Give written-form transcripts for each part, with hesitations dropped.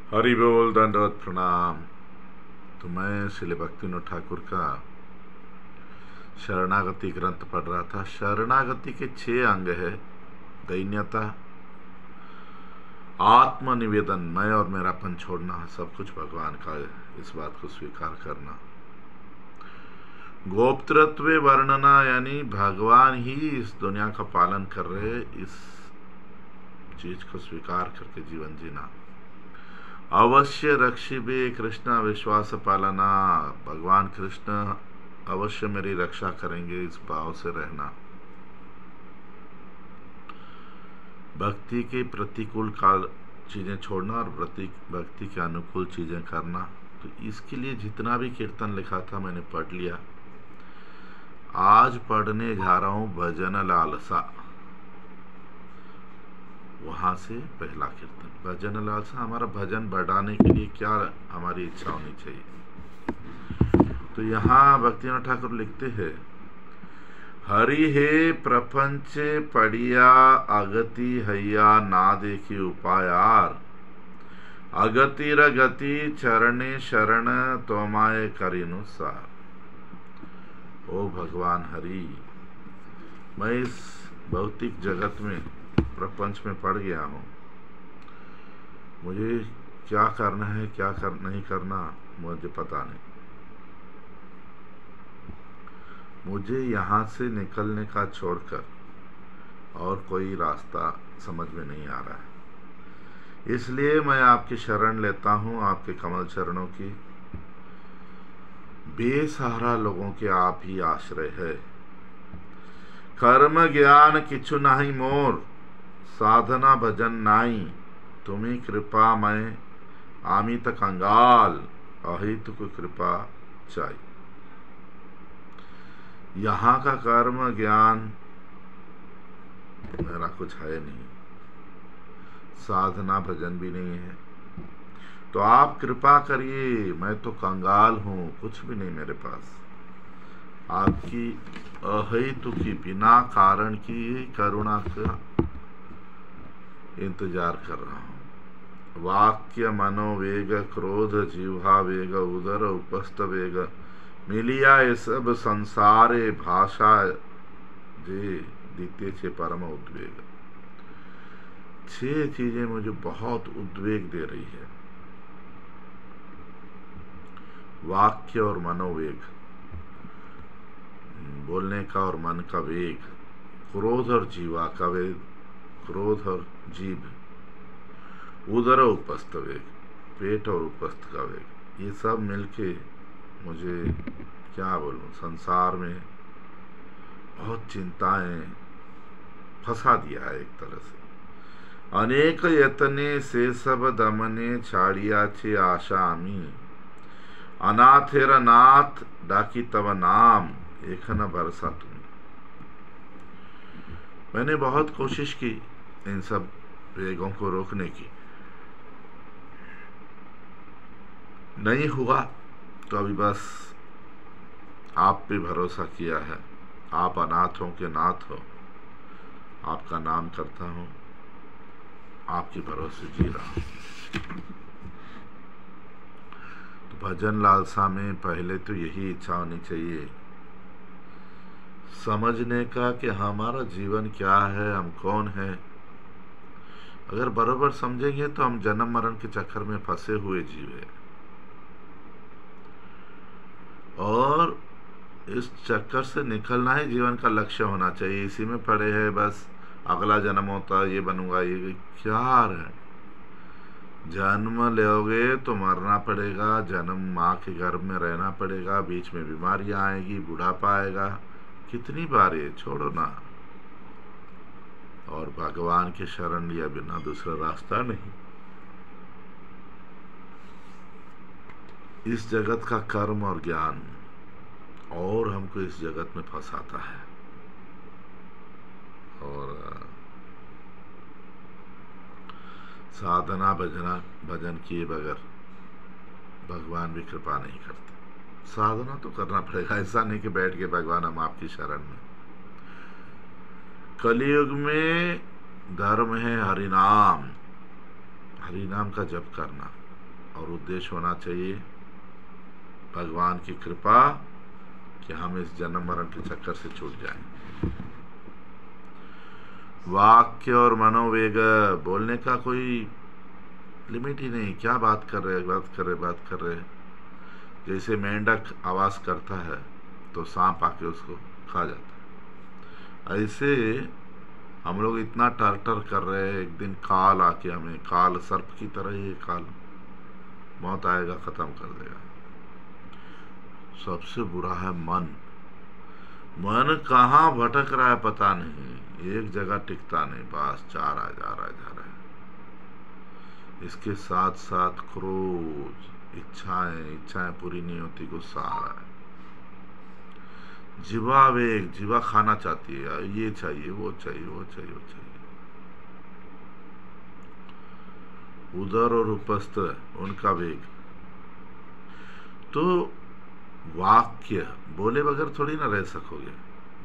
हरि बोल, दंडवत प्रणाम। तो मैं श्री भक्तिविनोद ठाकुर का शरणागति ग्रंथ पढ़ रहा था। शरणागति के 6 अंग है। दैन्यता, आत्मनिवेदन, मैं और मेरापन छोड़ना, सब कुछ भगवान का है, इस बात को स्वीकार करना। गोप्तृत्व वर्णना, यानी भगवान ही इस दुनिया का पालन कर रहे, इस चीज को स्वीकार करके जीवन जीना। अवश्य रक्षिबे कृष्ण विश्वास पालना, भगवान कृष्ण अवश्य मेरी रक्षा करेंगे, इस भाव से रहना। भक्ति के प्रतिकूल काल चीजें छोड़ना और भक्ति के अनुकूल चीजें करना। तो इसके लिए जितना भी कीर्तन लिखा था मैंने पढ़ लिया। आज पढ़ने जा रहा हूं भजन लालसा, वहां से पहला कीर्तन। भजन लालसा, हमारा भजन बढ़ाने के लिए क्या हमारी इच्छा होनी चाहिए। तो यहाँ भक्तिविनोद ठाकुर लिखते हैं, हरि हे प्रपंच पड़िया अगति हैया ना देखी उपायार, अगति रगति चरणे शरण तोमाए करिनुसार। ओ भगवान हरि, मैं इस भौतिक जगत में, प्रपंच में पड़ गया हूँ। मुझे क्या करना है, क्या नहीं करना मुझे पता नहीं। मुझे यहाँ से निकलने का छोड़कर और कोई रास्ता समझ में नहीं आ रहा है। इसलिए मैं आपकी शरण लेता हूँ, आपके कमल चरणों की। बेसहारा लोगों के आप ही आश्रय है। कर्म ज्ञान किछु नहीं मोर, साधना भजन नाई, तुम्ही कृपा मैं आमित कंगाल, अहितुक कृपा चाहिए। यहाँ का कर्म ज्ञान मेरा कुछ है नहीं, साधना भजन भी नहीं है, तो आप कृपा करिए। मैं तो कंगाल हूँ, कुछ भी नहीं मेरे पास। आपकी अहेतुकी, बिना कारण की करुणा का इंतजार कर रहा हूँ। वाक्य मनोवेग, क्रोध जिह्वा वेग, उदर उपस्थ वेग, मिलिया ये सब संसारे भाषा जे दीते छे परम उद्वेग। 6 चीजें मुझे बहुत उद्वेग दे रही है। वाक्य और मनोवेग, बोलने का और मन का वेग, क्रोध और जीवा का वेग, क्रोध और जीभ, उदर उपस्थ वेग, पेट और उपस्थ का वेग, ये सब मिलके मुझे क्या बोलूं, संसार में बहुत चिंताएं फंसा दिया है एक तरह से। अनेक यतने से सब दमने छाड़िया छे आशा आमी, अनाथेर नाथ डाकी तव नाम, एक न भरसा तुम्हें। मैंने बहुत कोशिश की इन सब वेगों को रोकने की, नहीं हुआ। तो अभी बस आप पे भरोसा किया है। आप अनाथों के नाथ हो, आपका नाम करता हूं, आपके भरोसे जी रहा हूं। तो भजन लालसा में पहले तो यही इच्छा होनी चाहिए, समझने का कि हमारा जीवन क्या है, हम कौन है। अगर बराबर समझेंगे तो हम जन्म मरण के चक्कर में फंसे हुए जीव है, और इस चक्कर से निकलना ही जीवन का लक्ष्य होना चाहिए। इसी में पड़े हैं बस, अगला जन्म होता ये बनूंगा, ये क्या है। जन्म लोगे तो मरना पड़ेगा, जन्म माँ के गर्भ में रहना पड़ेगा, बीच में बीमारियां आएगी, बुढ़ापा आएगा, कितनी बार ये छोड़ो ना। और भगवान के शरण लिया बिना दूसरा रास्ता नहीं। इस जगत का कर्म और ज्ञान और हमको इस जगत में फंसाता है, और साधना भजन किए बगैर भगवान भी कृपा नहीं करते। साधना तो करना पड़ेगा, ऐसा नहीं कि बैठ के भगवान हम आपकी शरण में। कलयुग में धर्म है हरिनाम, हरिनाम का जप करना। और उद्देश्य होना चाहिए भगवान की कृपा कि हम इस जन्म मरण के चक्कर से छूट जाएं। वाक्य और मनोवेग, बोलने का कोई लिमिट ही नहीं, क्या बात कर रहे। जैसे मेंढक आवाज करता है तो सांप आके उसको खा जाता है, ऐसे हम लोग इतना टर्टर कर रहे हैं, एक दिन काल आके हमें, काल सर्प की तरह ही काल मौत आएगा, खत्म कर देगा। सबसे बुरा है मन। मन कहाँ भटक रहा है पता नहीं, एक जगह टिकता नहीं, बस जा रहा है। इसके साथ साथ क्रोध, इच्छाएं पूरी नहीं होती, गुस्सा आ रहा है। जीवा वेग, जीवा खाना चाहती है, ये चाहिए वो चाहिए। उदर और उपस्थ, उनका वेग। तो वाक्य बोले बगैर थोड़ी ना रह सकोगे।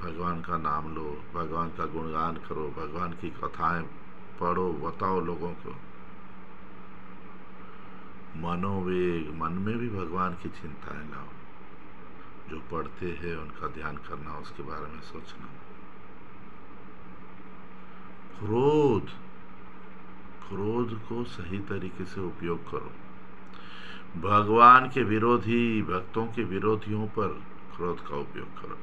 भगवान का नाम लो, भगवान का गुणगान करो, भगवान की कथाएं पढ़ो, बताओ लोगों को। मनोवेग, मन में भी भगवान की चिंताएं लाओ, जो पढ़ते हैं उनका ध्यान करना, उसके बारे में सोचना। क्रोध को सही तरीके से उपयोग करो। भगवान के विरोधी, भक्तों के विरोधियों पर क्रोध का उपयोग करो।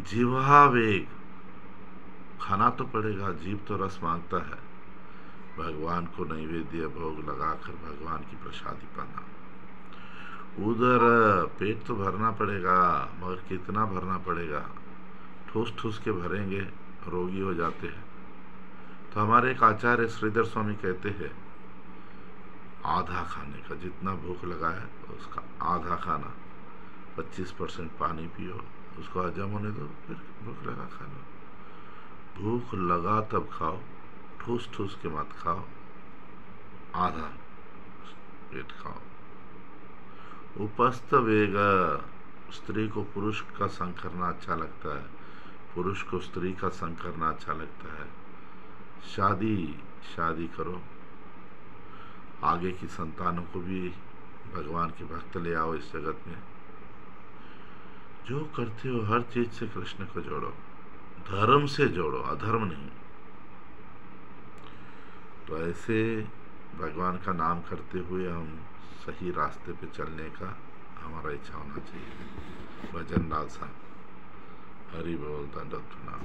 जिह्वा वेग, खाना तो पड़ेगा, जीव तो रस मांगता है। भगवान को नैवेद्य भोग लगाकर भगवान की प्रसादी पाना। उधर पेट तो भरना पड़ेगा, मगर कितना भरना पड़ेगा, ठूस के भरेंगे, रोगी हो जाते हैं। तो हमारे एक आचार्य श्रीधर स्वामी कहते हैं, आधा खाने का, जितना भूख लगा है उसका आधा खाना, 25% पानी पियो, उसको हजम होने दो, फिर भूख लगा खा लो। भूख लगा तब खाओ, ठूस के मत खाओ, आधा पेट खाओ। उपस्थ वेग, स्त्री को पुरुष का संग करना अच्छा लगता है, पुरुष को स्त्री का संग करना अच्छा लगता है। शादी करो, आगे की संतानों को भी भगवान के भक्त ले आओ इस जगत में। जो करते हो हर चीज से कृष्ण को जोड़ो, धर्म से जोड़ो, अधर्म नहीं। तो ऐसे भगवान का नाम करते हुए हम सही रास्ते पे चलने का हमारा इच्छा होना चाहिए। भजन लालसा। हरि बोल, दंडवत प्रणाम।